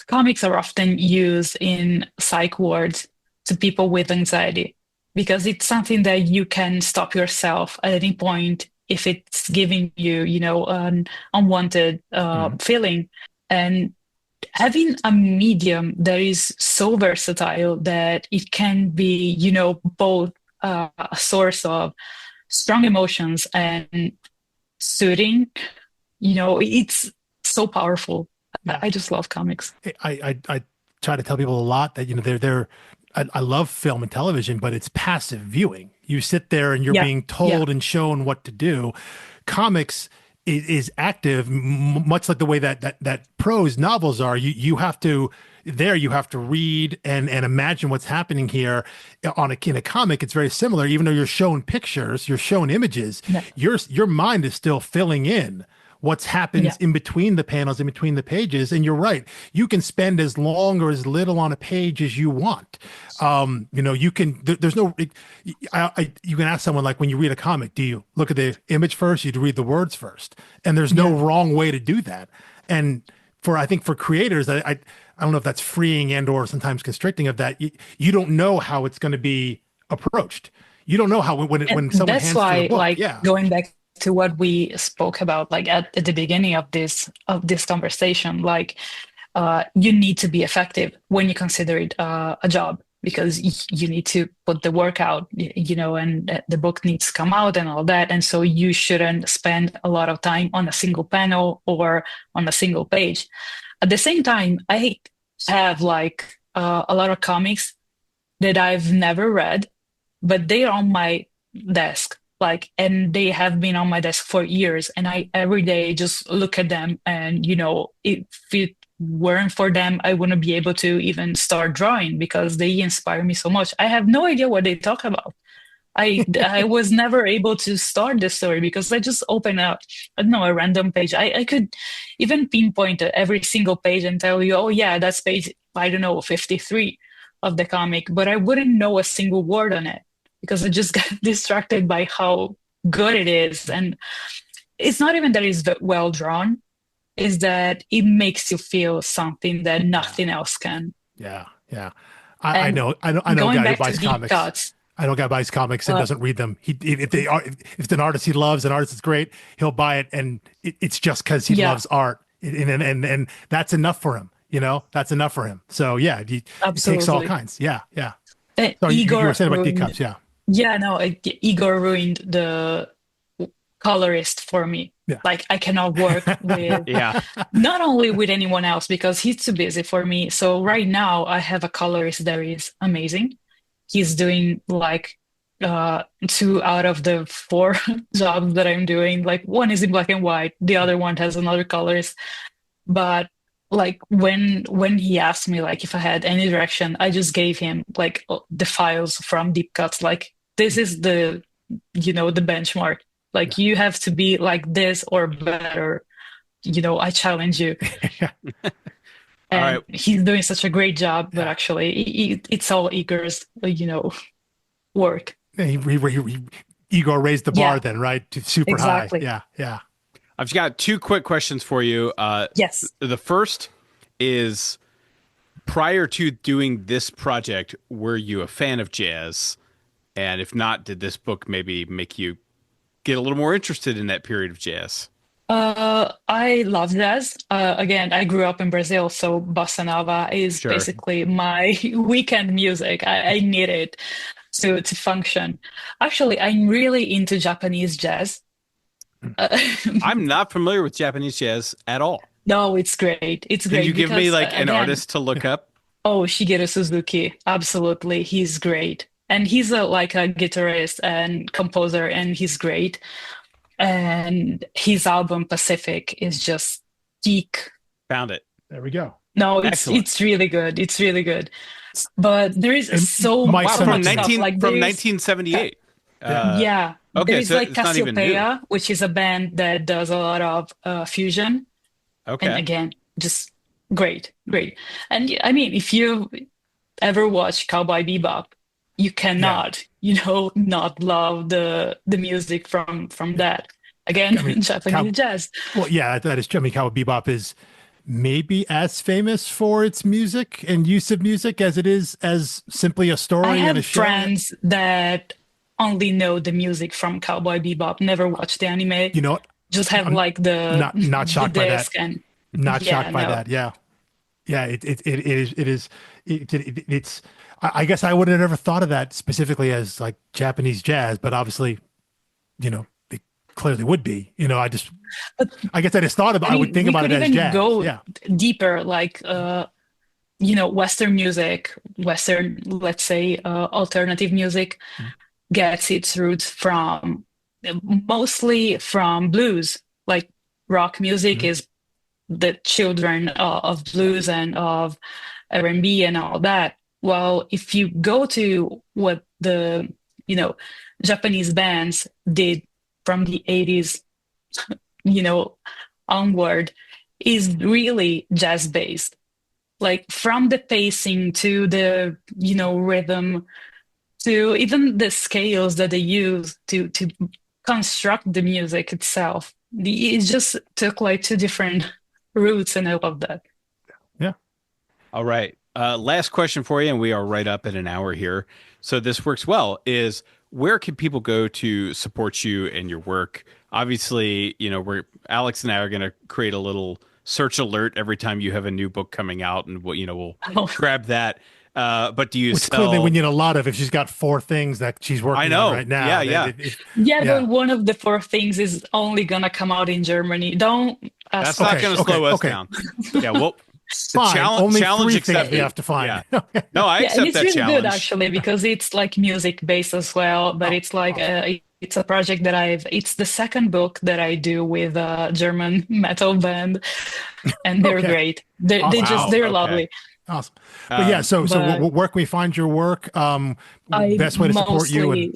comics are often used in psych wards to people with anxiety, because it's something that you can stop yourself at any point if it's giving you, an unwanted feeling. And having a medium that is so versatile that it can be, both a source of strong emotions and soothing, it's so powerful. I just love comics. I try to tell people a lot that, I love film and television, but it's passive viewing. You sit there and you're being told and shown what to do. Comics is active, much like the way that prose novels are. You have to there you have to read and imagine what's happening here. In a comic, it's very similar. Even though you're shown pictures, you're shown images, your mind is still filling in what's happens in between the panels, in between the pages. And you're right. You can spend as long or as little on a page as you want. You can, there's no, you can ask someone, like, when you read a comic, do you look at the image first? You read the words first, and there's no wrong way to do that. And I think for creators, I don't know if that's freeing and or sometimes constricting of that. You don't know how it's going to be approached. You don't know how when someone that's hands why, you a book, like, going back to what we spoke about, like at the beginning of this conversation, like, you need to be effective when you consider it a job, because you need to put the work out, and the book needs to come out and all that. And so you shouldn't spend a lot of time on a single panel or on a single page. At the same time, I have like a lot of comics that I've never read, but they're on my desk, like, and they have been on my desk for years. And I every day just look at them, and if it weren't for them, I wouldn't be able to even start drawing, because they inspire me so much. I have no idea what they talk about. I was never able to start the story because I just open up, I don't know, a random page. I could even pinpoint every single page and tell you, oh yeah, that's page, I don't know, 53 of the comic, but I wouldn't know a single word on it because I just got distracted by how good it is. And it's not even that it's well drawn, is that it makes you feel something that nothing else can. Yeah. I know a guy who buys comics. Cuts, I know a guy who buys comics and doesn't read them. If it's an artist he loves, an artist is great, he'll buy it, and it's just because he loves art, and that's enough for him. That's enough for him. So yeah, he takes all kinds. Yeah. So you were saying about deep cuts, yeah. Yeah, no, Igor ruined the colorist for me. Yeah. Like, I cannot work with not only with anyone else because he's too busy for me. So right now I have a colorist that is amazing. He's doing like 2 out of the 4 jobs that I'm doing. Like, one is in black and white, the other one has another colorist. But like when he asked me like if I had any direction, I just gave him like the files from Deep Cuts. Like, this is the benchmark. Like, you have to be like this or better. I challenge you. And he's doing such a great job, but actually it's all Igor's, work. Igor raised the bar then, right? To super high. Yeah. I've got 2 quick questions for you. Yes. The first is, prior to doing this project, were you a fan of jazz? And if not, did this book maybe make you get a little more interested in that period of jazz? I love jazz. Again, I grew up in Brazil, so bossa nova is basically my weekend music. I need it to function. Actually, I'm really into Japanese jazz. I'm not familiar with Japanese jazz at all. No, it's great. It's great. Can you give me like an artist to look up? Oh, Shigeru Suzuki. Absolutely. He's great. And he's like a guitarist and composer, and he's great. And his album Pacific is just peak. Found it. There we go. No, it's really good. It's really good. But there is so much from stuff. Like, from 1978. Yeah. Okay, there's so like it's not even Cassiopeia, which is a band that does a lot of fusion. Okay. And again, just great. And I mean, if you ever watch Cowboy Bebop, you cannot, not love the music from that. Again, Japanese jazz. Well, yeah, that is. Cowboy Bebop is maybe as famous for its music and use of music as it is as simply a story and a show. I have friends that only know the music from Cowboy Bebop, never watched the anime. Just have like the not shocked by that. And not shocked by that. Yeah. It's. I guess I would have never thought of that specifically as like Japanese jazz, but obviously, it clearly would be. I guess I just thought about. I would think about it as jazz. Go deeper, like Western music, let's say alternative music, gets its roots mostly from blues. Like, rock music is the children of blues and of R&B and all that. Well, if you go to what the, Japanese bands did from the 80s, onward, is really jazz based. Like from the pacing to the, rhythm, to even the scales that they use to construct the music itself. It just took like two different routes, and I love that. Yeah. All right. Last question for you, and we are right up at an hour here. So this works well, is where can people go to support you and your work? Obviously, Alex and I are going to create a little search alert every time you have a new book coming out, and we'll grab that. But do you Which sell? Clearly we need a lot of, if she's got 4 things that she's working on right now. Yeah. But one of the 4 things is only gonna come out in Germany. Don't That's not going to slow us down. Yeah, well, fine. Only challenge 3 accepted. things we have to find. Yeah. No, I accept and it's that really challenge. good actually, because it's like music based as well, but it's like it's a project that it's the second book that I do with a German metal band, and they're great. They're lovely. Awesome. But so where can we find your work? Best way to support you?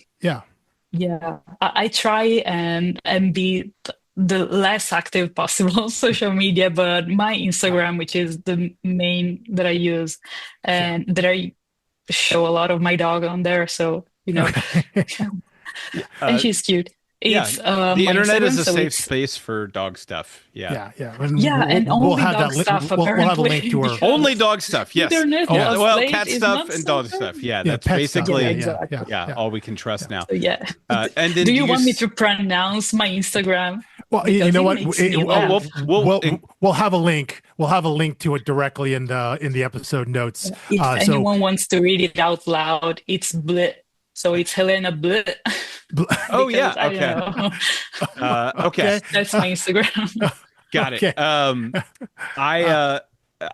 And I try and be the less active possible on social media, but my Instagram, which is the main that I use, and that I show a lot of my dog on there, so and she's cute. It's the internet Instagram, is a safe space for dog stuff. And only dog stuff. We'll have a link to her. Only dog stuff. Yes. Well, cat stuff and dog stuff. stuff. Yeah, that's basically all we can trust now. So, and then do you want me to pronounce my Instagram? Well, you know what? We'll have a link. We'll have a link to it directly in the episode notes. If anyone wants to read it out loud, it's Blit. So it's Helena Blit. Oh yeah. Okay. Okay. That's my Instagram. Got it.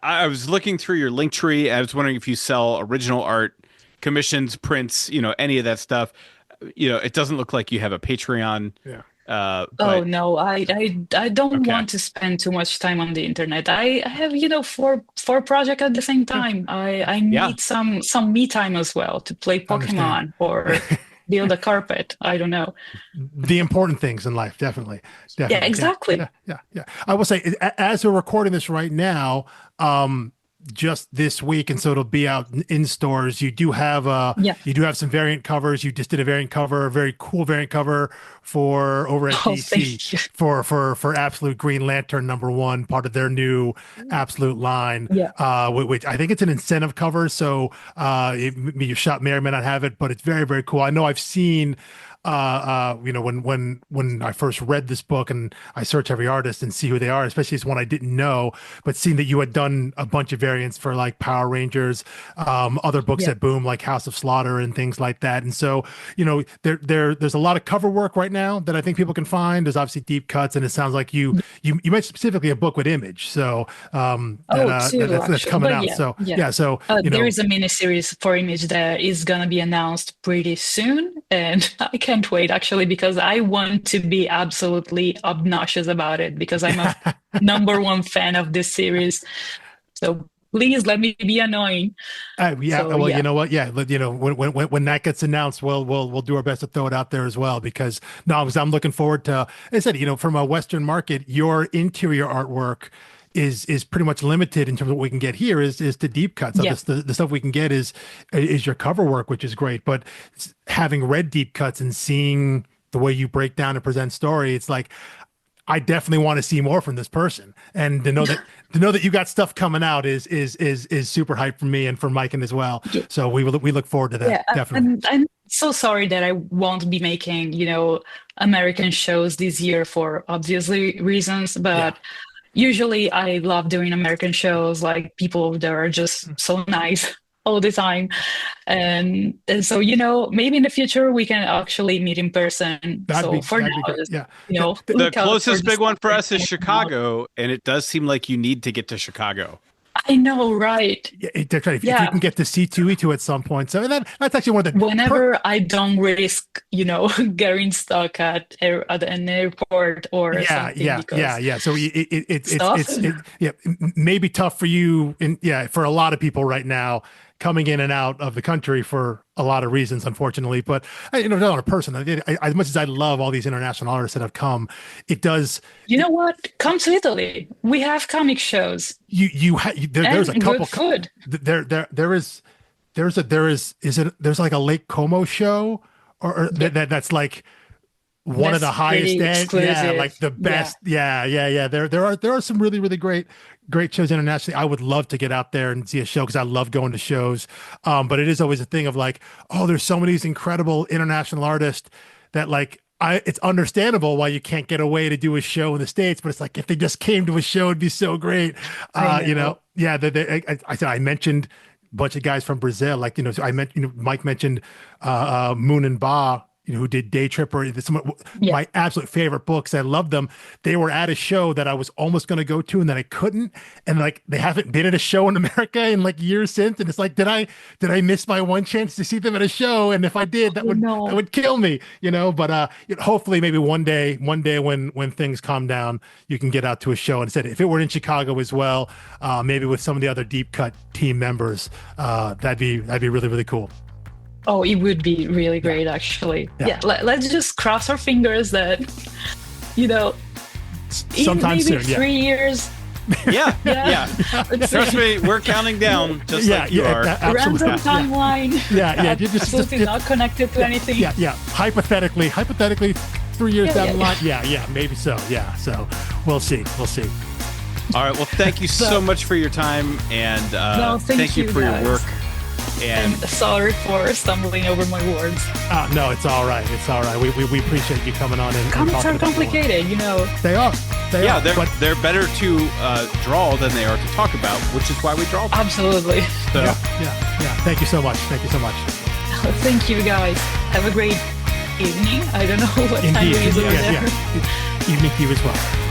I was looking through your link tree. I was wondering if you sell original art, commissions, prints, any of that stuff. It doesn't look like you have a Patreon. Yeah. No, I don't want to spend too much time on the internet. I have four projects at the same time. I need some me time as well to play Pokemon or build a carpet. I don't know. The important things in life, definitely. Yeah, exactly. Yeah. I will say, as we're recording this right now, just this week, and so it'll be out in stores. You do have some variant covers. You just did a variant cover, a very cool variant cover for over at DC for Absolute Green Lantern #1, part of their new Absolute line. Which I think it's an incentive cover, so your shop may or may not have it, but it's very, very cool. I know I've seen when I first read this book and I search every artist and see who they are, especially it's one I didn't know, but seeing that you had done a bunch of variants for like Power Rangers, other books at Boom, like House of Slaughter and things like that. And so, there's a lot of cover work right now that I think people can find. There's obviously deep cuts, and it sounds like you mentioned specifically a book with Image. So, that's coming out. So there is a miniseries for Image that is going to be announced pretty soon. And I can't wait, actually, because I want to be absolutely obnoxious about it, because I'm a #1 fan of this series. So please let me be annoying. You know what? Yeah, when that gets announced, we'll do our best to throw it out there as well. Because I'm looking forward to. I said, from a Western market, your interior artwork is pretty much limited in terms of what we can get here is to deep cuts. So the stuff we can get is your cover work, which is great. But having read deep cuts and seeing the way you break down and present story, it's like, I definitely want to see more from this person. And to know that you got stuff coming out is super hype for me and for Mike and as well. So we look forward to that. Definitely. I'm so sorry that I won't be making, American shows this year for obviously reasons, but usually I love doing American shows, like people that are just so nice all the time. And so, maybe in the future we can actually meet in person. The closest big one for us is Chicago, and it does seem like you need to get to Chicago. I know, right? If you can get to C2E2 at some point. So that's actually one of the. Whenever I don't risk, getting stuck at an airport or something. Yeah. So it's maybe tough for you, for a lot of people right now, coming in and out of the country for a lot of reasons, unfortunately. But not on a person. As much as I love all these international artists that have come, it does. You know what? Come to Italy. We have comic shows. There's a couple. Good food. There's like a Lake Como show, or that's like one of the highest end. Yeah, like the best. Yeah. There are some really, really great shows internationally. I would love to get out there and see a show because I love going to shows. But it is always a thing of like, there's so many of these incredible international artists that like, it's understandable why you can't get away to do a show in the States, but it's like, if they just came to a show, it'd be so great. I said, I mentioned a bunch of guys from Brazil, like, I mentioned, Mike mentioned Moon and Ba, who did Day Tripper, my absolute favorite books. I love them. They were at a show that I was almost going to go to and then I couldn't. And like, they haven't been at a show in America in like years since. And it's like, did I miss my one chance to see them at a show? And if I did, that would kill me, but hopefully maybe one day when things calm down, you can get out to a show. And said, if it were in Chicago as well, maybe with some of the other Deep Cut team members, that'd be really, really cool. Oh, it would be really great, actually. Yeah, let's just cross our fingers that, sometime maybe soon, 3 years. Yeah. Trust me, we're counting down just like you are. Random timeline. Just not connected to anything. Yeah. Hypothetically, 3 years down the line. Yeah, maybe so. Yeah, so we'll see. All right. Well, thank you so much for your time, and thank you for your work. And sorry for stumbling over my words. No, it's all right. We appreciate you coming on. Comics are complicated, They are. They're better to draw than they are to talk about, which is why we draw them. Absolutely. So. Yeah. Thank you so much. Thank you, guys. Have a great evening. I don't know what time it is over there. Evening to you as well.